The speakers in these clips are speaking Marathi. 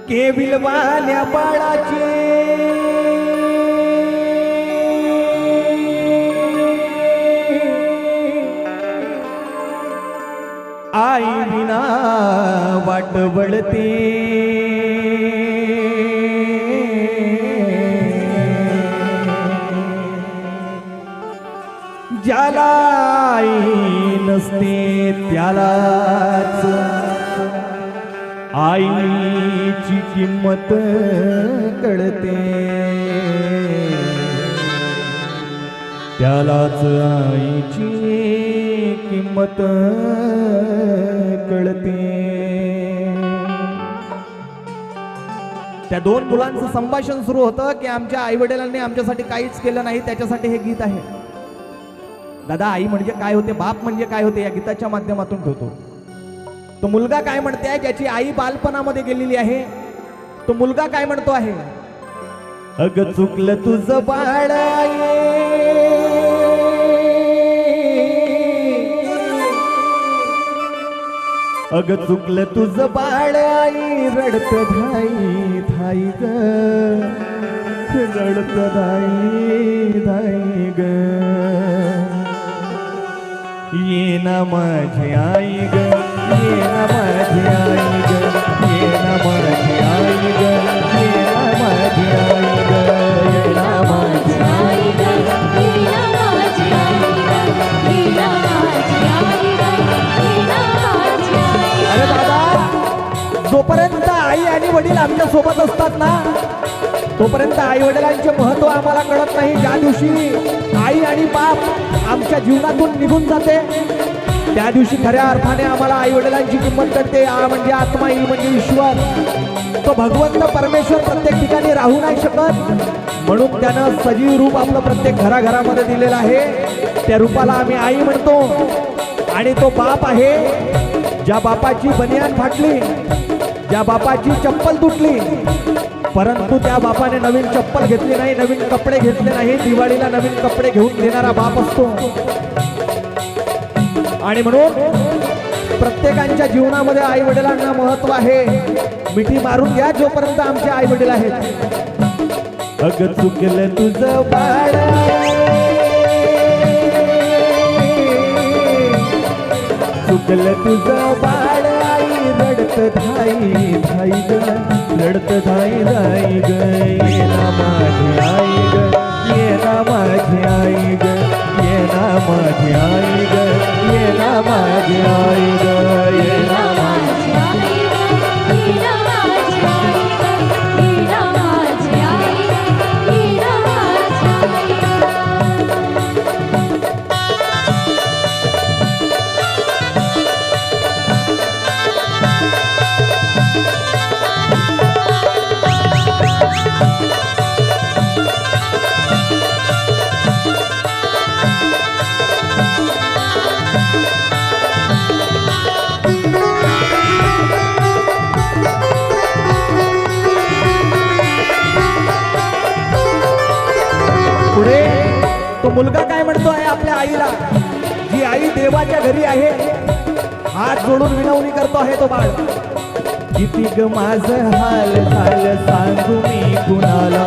केविलवाल्या बाळाचे आई विना वाट वळते, ज्याला आई नसते त्यालाच आईची किंमत कळते, त्यालाच आईची किंमत कळते. त्या दोन मुलांचं संभाषण सुरू होतं की आमच्या आई वडिलांनी आमच्यासाठी काहीच केलं नाही, त्याच्यासाठी हे गीत आहे. दादा, आई म्हणजे काय होते, बाप म्हणजे काय होते, या गीताच्या माध्यमातून ठेवतो. तो मुलगा काय म्हणते आहे, ज्याची आई बालपणामध्ये गेलेली आहे, तो मुलगा काय म्हणतो आहे, अग चुकलं तुझं बाळ अग चुकलं तुझं बाळ आई, रडत धाई धाई ग, रडत धाई धाई ग, ये ना माझी आई ग, ये ना माझी आई ग, ये ना माझी आई ग, ये ना माझी आई ग, ये ना माझी आई ग, ये ना माझी आई ग, ये ना माझी आई ग, ये ना माझी आई. अरे दादा, जोपर्यंत आई आणि वडील आमच्या सोबत असतात ना, तोपर्यंत आई वडिलांचे महत्व आम्हाला कळत नाही. ज्या दिवशी आई आणि बाप आमच्या जीवनातून निघून जाते, त्या दिवशी खऱ्या अर्थाने आम्हाला आई वडिलांची किंमत कळते. म्हणजे आत्मा येईल म्हणजे ईश्वर, तो भगवंत परमेश्वर प्रत्येक ठिकाणी राहू नाही शकत, म्हणून त्यानं सजीव रूप आपलं प्रत्येक घराघरामध्ये दिलेलं आहे. त्या रूपाला आम्ही आई म्हणतो. आणि तो बाप आहे, ज्या बापाची बनियान फाटली, ज्या बापाची चप्पल तुटली, परंतु त्या बापाने नवीन चप्पल घेतली नाही, नवीन कपडे घेतले नाही, दिवाळीला नवीन कपडे घेऊन देणारा बाप असतो. आणि म्हणून प्रत्येकाच्या जीवनामध्ये आई वडिलांना महत्व आहे. मिठी मारून घ्या जोपर्यंत आमचे आई वडील आहेत. अग चुकलं तुझं बाळ, चुकलं तुझं बाळ आई, रडत धाई धाई ग, रडत धाई धाई ग, ये ना माझी आई ग, ये ना माझी आई ग, ये ना माझी आई ग, ये ना माझी आई ग, ये ना माझी आई ग, ये ना माझी आई ग, ये ना माझी आई ग, ये ना माझी आई ग. पुढे तो मुलगा काय म्हणतो आहे आपल्या आईला, जी आई देवाच्या घरी आहे, हात जोडून विनवणी करतो आहे तो बाळ. किती ग माझं हाल हाल सांगू मी कुणाला,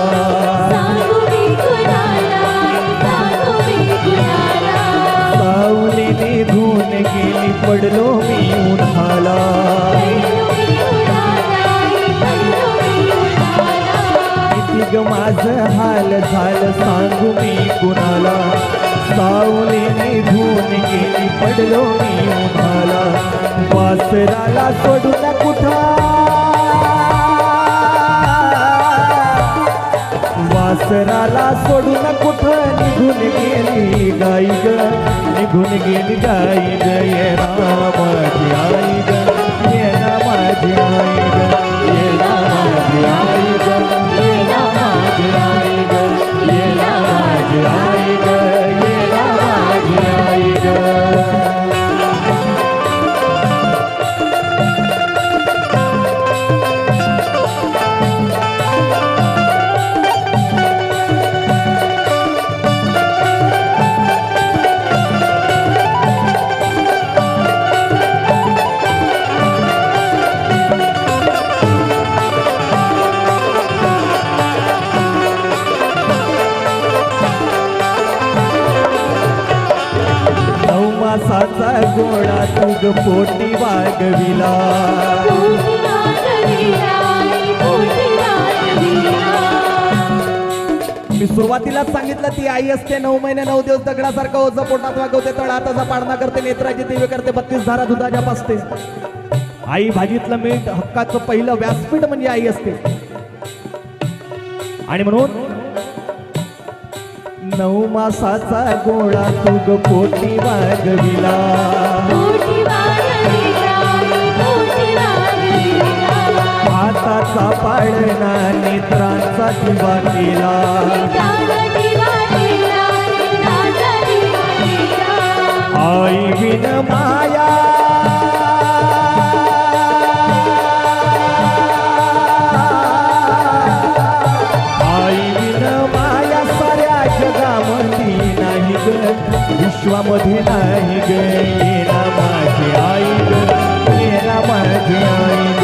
सांगू मी कुणाला, सांगू मी कुणाला, सावली निघून गेली पडलो मी उन्हाला, किती ग माझं हाल झालं सांगू मी कुणाला, सावली निघून गेली पडलो मी उन्हाला, वासराला सोडून कुठा, वासराला सोडून कुठं निघून गेली गाई ग, निघून गेली गाई ग, ये ना माझी आई ग, ये ना माझी आई ग, ये ना माझी आई ग, ये ना माझी मासाचा गोळा तुग पोटी वागविला पोटी वागविला पोटी वागविला. मी सुरुवातीलाच सांगितलं ती आई असते 9 महिने 9 दिवस दगडासारखं ओझं पोटात वागवते तळहाताचा पाळणा करते नेत्राची दिवे करते 32 धारा दुधाच्या पाजते. आई भाजीतलं मीठ हक्काचं पहिलं व्यासपीठ म्हणजे आई असते. आणि म्हणून 9 मासाचा गोळा तुग पोटी वागविला पोटी वागविला पोटी वागविला. हाताचा पाळणा नेत्रांचा दिवा केला नेत्राचा दिवा केला नेत्राचा दिवा केला. I win Maya I win माया साऱ्या जगामध्ये नाही ग विश्वामध्ये नाही ग. येना माझी आई ग येना माझी आई ग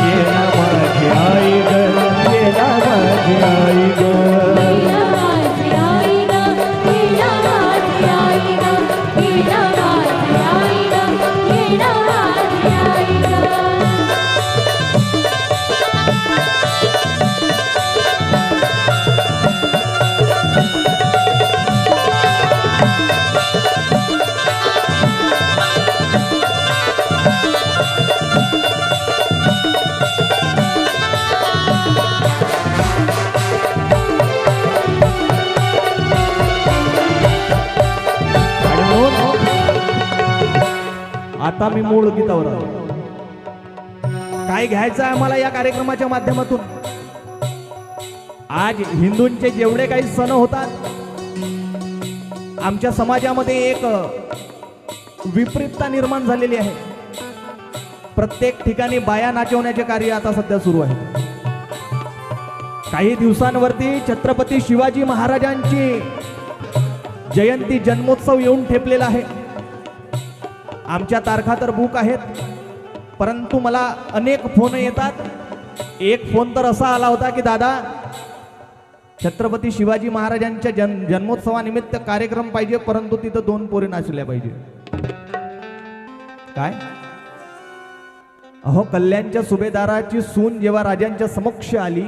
येना माझी आई ग येना माझी आई ग. वीणा माझी आई ग वीणा माझी आई ग वीणा माझी आई ग वीणा माझी आई ग. आणि म्हणून आता मी मूळ गीतावर आलो. काय घ्यायचं आहे आम्हाला या कार्यक्रमाच्या माध्यमातून? आज हिंदूंचे जेवढे काही सण होतात आमच्या समाजामध्ये एक विपरीतता निर्माण झालेली आहे. प्रत्येक ठिकाणी बाया नाचवण्याचे कार्य आता सध्या सुरू आहे. काही दिवसांवरती छत्रपती शिवाजी महाराजांची जयंती जन्मोत्सव येऊन ठेपलेला आहे. आमच्या तारखा तर बुक आहेत, परंतु मला अनेक फोन येतात. एक फोन तर असा आला होता की दादा छत्रपती शिवाजी महाराजांच्या जन्मोत्सवानिमित्त कार्यक्रम पाहिजे, परंतु तिथं 2 पोरी नाचल्या पाहिजे. काय अहो, कल्याणच्या सुभेदाराची सून जेव्हा राजांच्या समक्ष आली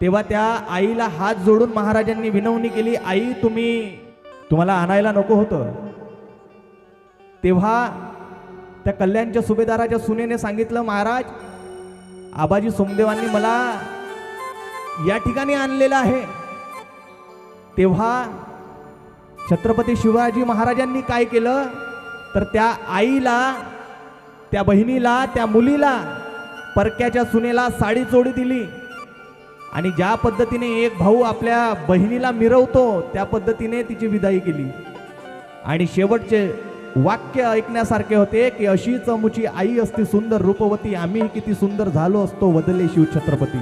तेव्हा त्या आईला हात जोडून महाराजांनी विनवणी केली, आई तुम्हाला आणायला नको होतं. तेव्हा त्या कल्याणच्या सुभेदाराच्या सुनेने सांगितलं, महाराज आबाजी सोमदेवांनी मला या ठिकाणी आणलेलं आहे. तेव्हा छत्रपती शिवाजी महाराजांनी काय केलं तर त्या आईला, त्या बहिणीला, त्या मुलीला, परक्याच्या सुनेला साडी चोळी दिली आणि ज्या पद्धतीने एक भाऊ आपल्या बहिणीला मिरवतो त्या पद्धतीने तिची विदाई केली. आणि शेवटचे वाक्य ऐकण्यासारखे होते की अशीच मुची आई असती सुंदर रूपवती, आम्ही किती सुंदर झालो असतो वदले शिव छत्रपती.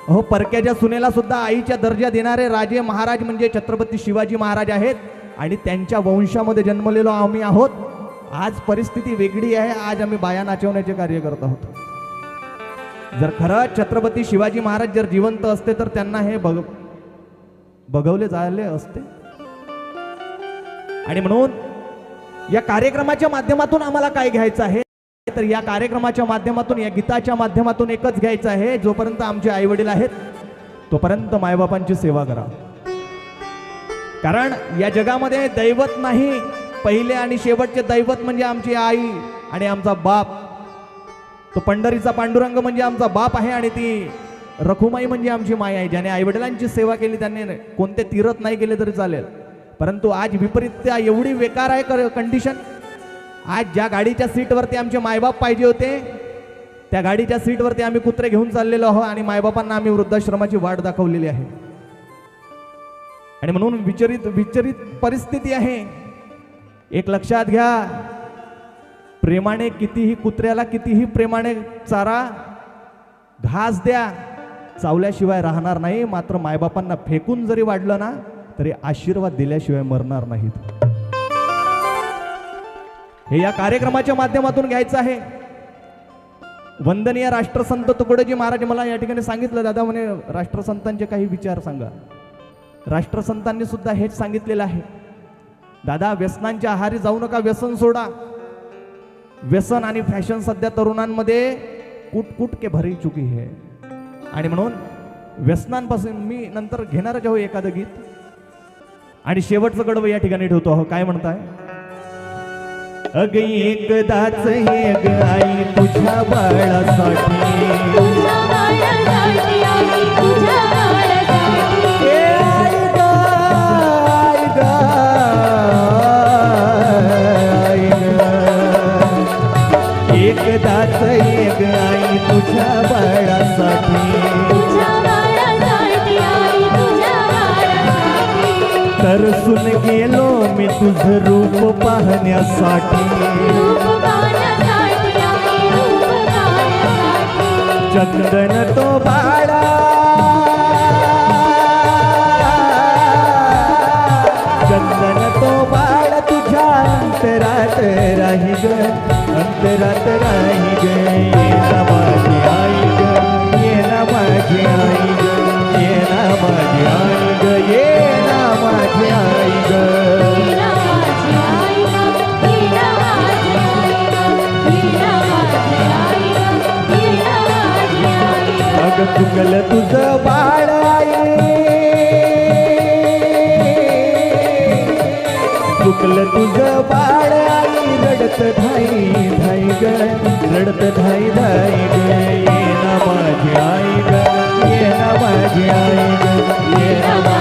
अहो, परक्याच्या सुनेला सुद्धा आईच्या दर्जा देणारे राजे महाराज म्हणजे छत्रपती शिवाजी महाराज आहेत आणि त्यांच्या वंशामध्ये जन्मलेलो आम्ही आहोत. आज परिस्थिती वेगळी आहे. आज आम्ही बाया नाचवण्याचे कार्य करत आहोत. जर खरंच छत्रपती शिवाजी महाराज जर जिवंत असते तर त्यांना हे बघवले झाले असते. आणि म्हणून या कार्यक्रमाच्या माध्यमातून आम्हाला काय घ्यायचं आहे तर या कार्यक्रमाच्या माध्यमातून, या गीताच्या माध्यमातून एकच घ्यायचं आहे, जोपर्यंत आमचे आई वडील आहेत तोपर्यंत मायबापांची सेवा करा. कारण या जगामध्ये दैवत नाही, पहिले आणि शेवटचे दैवत म्हणजे आमची आई आणि आमचा बाप. तो पंढरीचा पांडुरंग म्हणजे आमचा बाप आहे आणि ती रखुमाई म्हणजे आमची माय आहे. ज्याने आई वडिलांची सेवा केली त्यांनी कोणते तीर्थ नाही केले तरी चालेल. परंतु आज विपरीतता एवढी बेकार आहे कंडिशन. आज ज्या गाडीच्या सीटवरती आमचे मायबाप पाहिजे होते त्या गाडीच्या सीटवरती आम्ही कुत्रे घेऊन चाललेलो आहोत आणि मायबापांना आम्ही वृद्धाश्रमाची वाट दाखवलेली आहे. आणि म्हणून विचरित परिस्थिती आहे. एक लक्षात घ्या, प्रेमाने कितीही कुत्र्याला कितीही प्रेमाने चारा घास द्या, चावल्याशिवाय राहणार नाही. मात्र मायबापांना फेकून जरी वाढलं ना तरी आशीर्वाद दिल्याशिवाय मरणार नाहीत. हे या कार्यक्रमाच्या माध्यमातून घ्यायचं आहे. वंदनीय राष्ट्रसंत तुकडोजी महाराज मला या ठिकाणी सांगितलं, दादा म्हणे राष्ट्रसंतांचे काही विचार सांगा. राष्ट्रसंतांनी सुद्धा हेच सांगितलेलं आहे दादा व्यसनांच्या आहारी जाऊ नका, व्यसन सोडा. व्यसन आणि फॅशन सध्या तरुणांमध्ये कुट कुट के भरी चुकी है. आणि म्हणून व्यसनांपासून मी नंतर घेणारच आहो एखादं गीत आणि शेवटचं कडवं या ठिकाणी ठेवतो आहो. काय म्हणताय? अग एकदाच हे ग आई तुझ्या बाळासाठी, तुझ्या बाळासाठी आई तुझ्या बाळासाठी ए आई ग, आई ग, आई ग. एकदाच हे ग आई तुझ्या बाळासाठी, तुझ्या बाळासाठी आई तुझ्या बाळासाठी तरसून गेलो मी तुझं रूप पाहण्यासाठी. रूप पाहण्यासाठी आई रूप पाहण्यासाठी चंदन तो बाळा, चंदन तो बाळ तुझ्या अंतरात राही ग, अंतरात राही ग. ये ना माझी आई ग, ये ना माझी आई ग, ये ना माझी आई ग, ये ना माझी आई ग. हीरा माझी आई ग, हीरा माझी आई ग, हीरा माझी आई ग, हीरा माझी आई ग. अग चुकलं तुझं बाळ आई, चुकलं तुझं बाळ आई, रडत धाई धाई ग, रडत धाई धाई ग. ये ना माझी आई ग, ये ना माझी आई ग, ये ना